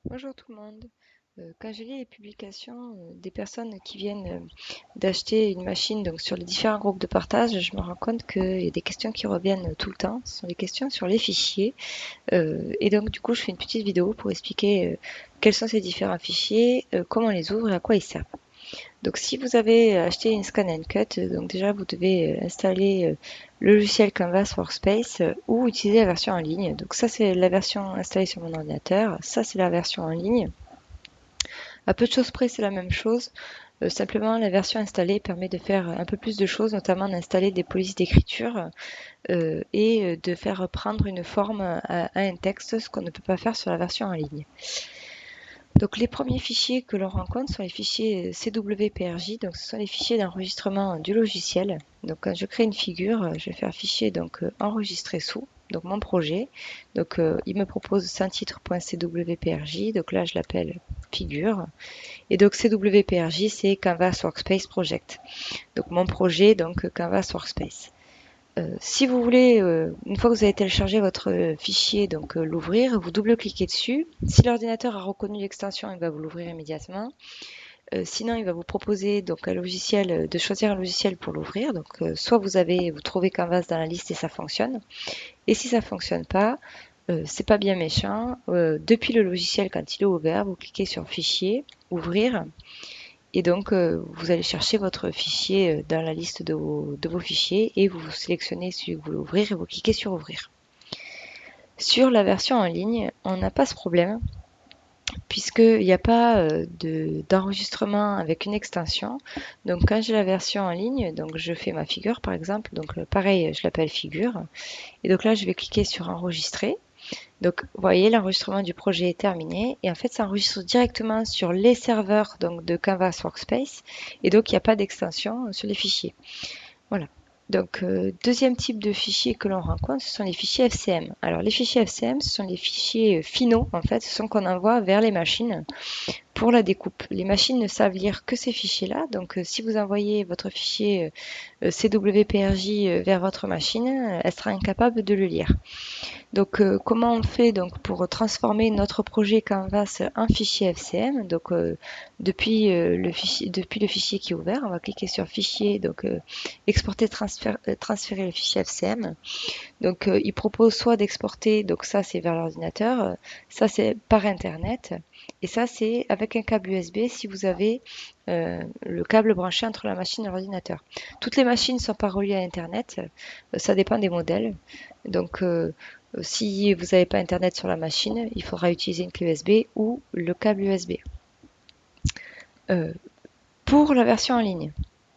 Bonjour tout le monde. Quand je lis les publications des personnes qui viennent d'acheter une machine donc sur les différents groupes de partage, je me rends compte qu'il y a des questions qui reviennent tout le temps. Ce sont des questions sur les fichiers. Et donc du coup, je fais une petite vidéo pour expliquer quels sont ces différents fichiers, comment on les ouvre et à quoi ils servent. Donc si vous avez acheté une Scan and Cut, donc déjà vous devez installer le logiciel Canvas Workspace ou utiliser la version en ligne. Donc ça c'est la version installée sur mon ordinateur, ça c'est la version en ligne. À peu de choses près, c'est la même chose. Simplement, la version installée permet de faire un peu plus de choses, notamment d'installer des polices d'écriture et de faire prendre une forme à un texte, ce qu'on ne peut pas faire sur la version en ligne. Donc les premiers fichiers que l'on rencontre sont les fichiers CWPRJ, donc ce sont les fichiers d'enregistrement du logiciel. Donc quand je crée une figure, je vais faire fichier donc enregistrer sous, donc mon projet. Donc il me propose sans titre.cwprj, donc là je l'appelle figure. Et donc CWPRJ c'est Canvas Workspace Project. Donc mon projet donc Canvas Workspace. Si vous voulez, une fois que vous avez téléchargé votre fichier, donc l'ouvrir, vous double-cliquez dessus. Si l'ordinateur a reconnu l'extension, il va vous l'ouvrir immédiatement. Sinon, il va vous proposer donc un logiciel, de choisir un logiciel pour l'ouvrir. Donc, soit vous trouvez Canvas dans la liste et ça fonctionne. Et si ça fonctionne pas, c'est pas bien méchant. Depuis le logiciel, quand il est ouvert, vous cliquez sur Fichier, Ouvrir. Et donc, vous allez chercher votre fichier dans la liste de vos fichiers et vous sélectionnez celui que vous voulez ouvrir et vous cliquez sur Ouvrir. Sur la version en ligne, on n'a pas ce problème puisqu'il n'y a pas d'enregistrement avec une extension. Donc, quand j'ai la version en ligne, donc je fais ma figure par exemple. Donc, pareil, je l'appelle figure. Et donc là, je vais cliquer sur Enregistrer. Donc, vous voyez, l'enregistrement du projet est terminé et en fait, ça enregistre directement sur les serveurs donc, de Canvas Workspace et donc il n'y a pas d'extension sur les fichiers. Voilà. Donc, deuxième type de fichier que l'on rencontre, ce sont les fichiers FCM. Alors, les fichiers FCM, ce sont les fichiers finaux, en fait, ce sont qu'on envoie vers les machines pour la découpe. Les machines ne savent lire que ces fichiers-là, donc si vous envoyez votre fichier CWPRJ vers votre machine, elle sera incapable de le lire. Donc, comment on fait donc pour transformer notre projet Canvas en fichier FCM? Donc, depuis le fichier qui est ouvert, on va cliquer sur Fichier, donc exporter, transférer le fichier FCM. Donc, il propose soit d'exporter, donc ça c'est vers l'ordinateur, ça c'est par Internet, et ça c'est avec un câble USB si vous avez le câble branché entre la machine et l'ordinateur. Toutes les machines ne sont pas reliées à Internet, ça dépend des modèles. Donc, si vous n'avez pas Internet sur la machine, il faudra utiliser une clé USB ou le câble USB. Euh, pour la version en ligne,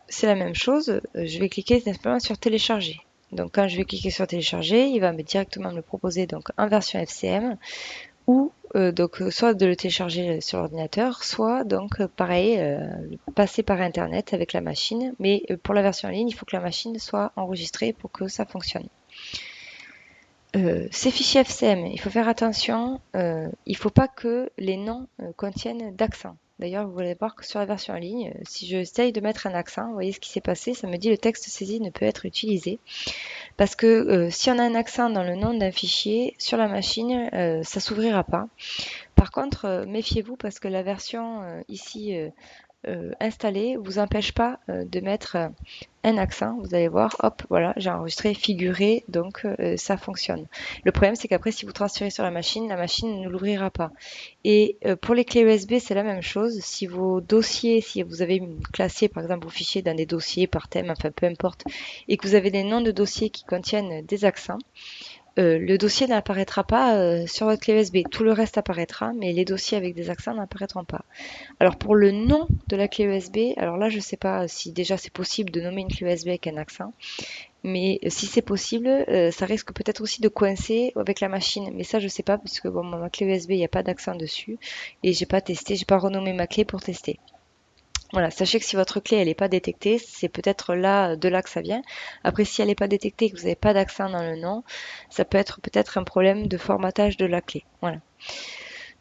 c'est la même chose. Je vais cliquer simplement sur télécharger. Donc quand je vais cliquer sur télécharger, il va directement me proposer donc en version FCM ou donc soit de le télécharger sur l'ordinateur, soit donc pareil passer par internet avec la machine. Mais pour la version en ligne, il faut que la machine soit enregistrée pour que ça fonctionne. Ces fichiers FCM, il faut faire attention, il ne faut pas que les noms contiennent d'accent. D'ailleurs, vous allez voir que sur la version en ligne, si j'essaye de mettre un accent, vous voyez ce qui s'est passé, ça me dit le texte saisi ne peut être utilisé. Parce que si on a un accent dans le nom d'un fichier, sur la machine, ça s'ouvrira pas. Par contre, méfiez-vous parce que la version ici installée vous empêche pas de mettre un accent. Vous allez voir, hop, voilà, j'ai enregistré figuré, donc ça fonctionne. Le problème, c'est qu'après, si vous transférez sur la machine ne l'ouvrira pas. Et pour les clés USB, c'est la même chose. Si vos dossiers, si vous avez classé par exemple vos fichiers dans des dossiers par thème, enfin peu importe, et que vous avez des noms de dossiers qui contiennent des accents, le dossier n'apparaîtra pas sur votre clé USB. Tout le reste apparaîtra, mais les dossiers avec des accents n'apparaîtront pas. Alors pour le nom de la clé USB, alors là je ne sais pas si déjà c'est possible de nommer une clé USB avec un accent, mais si c'est possible, ça risque peut-être aussi de coincer avec la machine. Mais ça je sais pas puisque bon ma clé USB il n'y a pas d'accent dessus et j'ai pas testé, j'ai pas renommé ma clé pour tester. Voilà, sachez que si votre clé elle n'est pas détectée, c'est peut-être là de là que ça vient. Après, si elle n'est pas détectée et que vous n'avez pas d'accent dans le nom, ça peut être peut-être un problème de formatage de la clé. Voilà.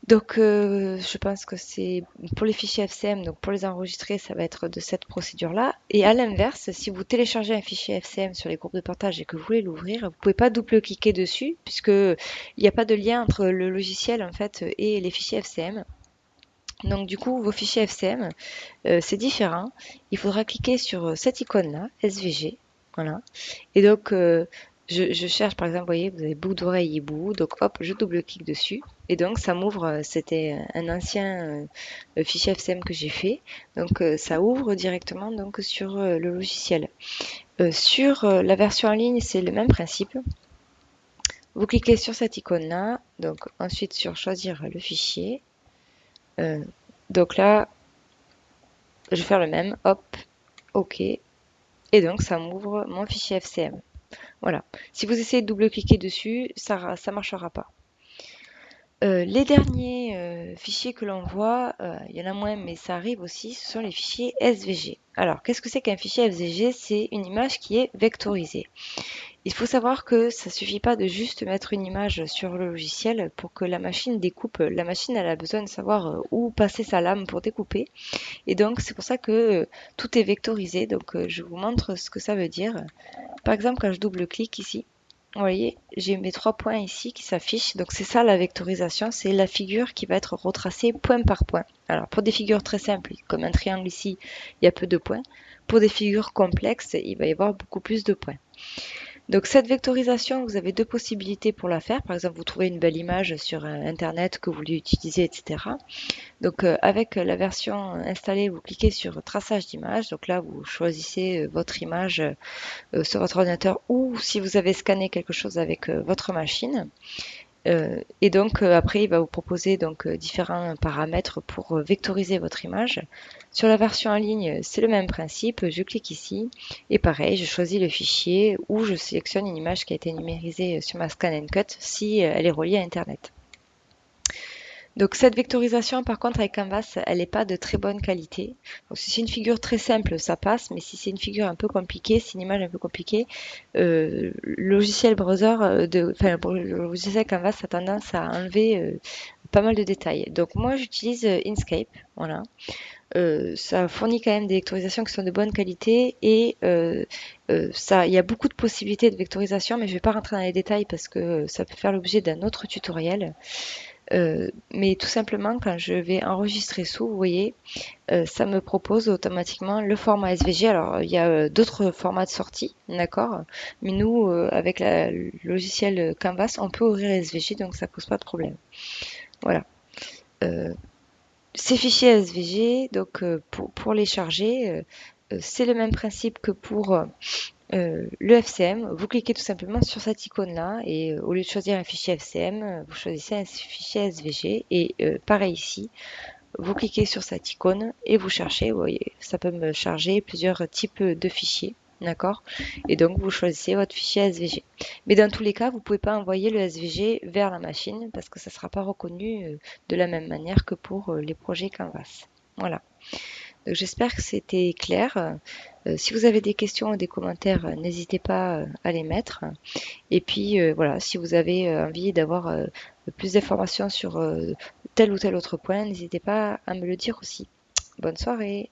Donc, je pense que c'est pour les fichiers FCM, donc pour les enregistrer, ça va être de cette procédure-là. Et à l'inverse, si vous téléchargez un fichier FCM sur les groupes de partage et que vous voulez l'ouvrir, vous pouvez pas double-cliquer dessus puisque il n'y a pas de lien entre le logiciel en fait et les fichiers FCM. Donc du coup, vos fichiers FCM, c'est différent. Il faudra cliquer sur cette icône-là, SVG. Voilà. Et donc, je cherche, par exemple, vous voyez, vous avez boucle d'oreille hibou. Donc, hop, je double-clique dessus. Et donc, ça m'ouvre, c'était un ancien fichier FCM que j'ai fait. Donc, ça ouvre directement donc, sur le logiciel. Sur la version en ligne, c'est le même principe. Vous cliquez sur cette icône-là. Donc, ensuite, sur choisir le fichier. Euh, donc là, je vais faire le même. Hop, OK. Et donc, ça m'ouvre mon fichier FCM. Voilà. Si vous essayez de double-cliquer dessus, ça marchera pas. Les derniers fichiers que l'on voit, il y en a moins, mais ça arrive aussi, ce sont les fichiers SVG. Alors, qu'est-ce que c'est qu'un fichier SVG? C'est une image qui est vectorisée. Il faut savoir que ça suffit pas de juste mettre une image sur le logiciel pour que la machine découpe. La machine, elle a besoin de savoir où passer sa lame pour découper. Et donc, c'est pour ça que tout est vectorisé. Donc, je vous montre ce que ça veut dire. Par exemple, quand je double-clique ici, vous voyez, j'ai mes 3 points ici qui s'affichent. Donc c'est ça la vectorisation, c'est la figure qui va être retracée point par point. Alors pour des figures très simples, comme un triangle ici, il y a peu de points. Pour des figures complexes, il va y avoir beaucoup plus de points. Donc cette vectorisation, vous avez deux possibilités pour la faire. Par exemple, vous trouvez une belle image sur Internet que vous voulez utiliser, etc. Donc avec la version installée, vous cliquez sur traçage d'image. Donc là, vous choisissez votre image sur votre ordinateur ou si vous avez scanné quelque chose avec votre machine. Et donc après, il va vous proposer donc différents paramètres pour vectoriser votre image. Sur la version en ligne, c'est le même principe. Je clique ici et pareil, je choisis le fichier ou je sélectionne une image qui a été numérisée sur ma Scan Cut si elle est reliée à Internet. Donc cette vectorisation, par contre, avec Canvas, elle n'est pas de très bonne qualité. Donc, si c'est une figure très simple, ça passe, mais si c'est une figure un peu compliquée, c'est une image un peu compliquée, le logiciel browser, le logiciel Canvas a tendance à enlever pas mal de détails. Donc moi, j'utilise Inkscape, voilà. Ça fournit quand même des vectorisations qui sont de bonne qualité et il y a beaucoup de possibilités de vectorisation, mais je ne vais pas rentrer dans les détails parce que ça peut faire l'objet d'un autre tutoriel. Mais tout simplement, quand je vais enregistrer sous, vous voyez, ça me propose automatiquement le format SVG. Alors, il y a d'autres formats de sortie, d'accord? Mais nous, avec le logiciel Canvas, on peut ouvrir SVG, donc ça pose pas de problème. Voilà. Euh, Ces fichiers SVG, donc pour les charger, c'est le même principe que pour le FCM. Vous cliquez tout simplement sur cette icône-là et au lieu de choisir un fichier FCM, vous choisissez un fichier SVG et pareil ici, vous cliquez sur cette icône et vous cherchez. Vous voyez, ça peut me charger plusieurs types de fichiers. D'accord? Et donc, vous choisissez votre fichier SVG. Mais dans tous les cas, vous ne pouvez pas envoyer le SVG vers la machine parce que ça ne sera pas reconnu de la même manière que pour les projets Canvas. Voilà. Donc, j'espère que c'était clair. Si vous avez des questions ou des commentaires, n'hésitez pas à les mettre. Et puis voilà, si vous avez envie d'avoir plus d'informations sur tel ou tel autre point, n'hésitez pas à me le dire aussi. Bonne soirée!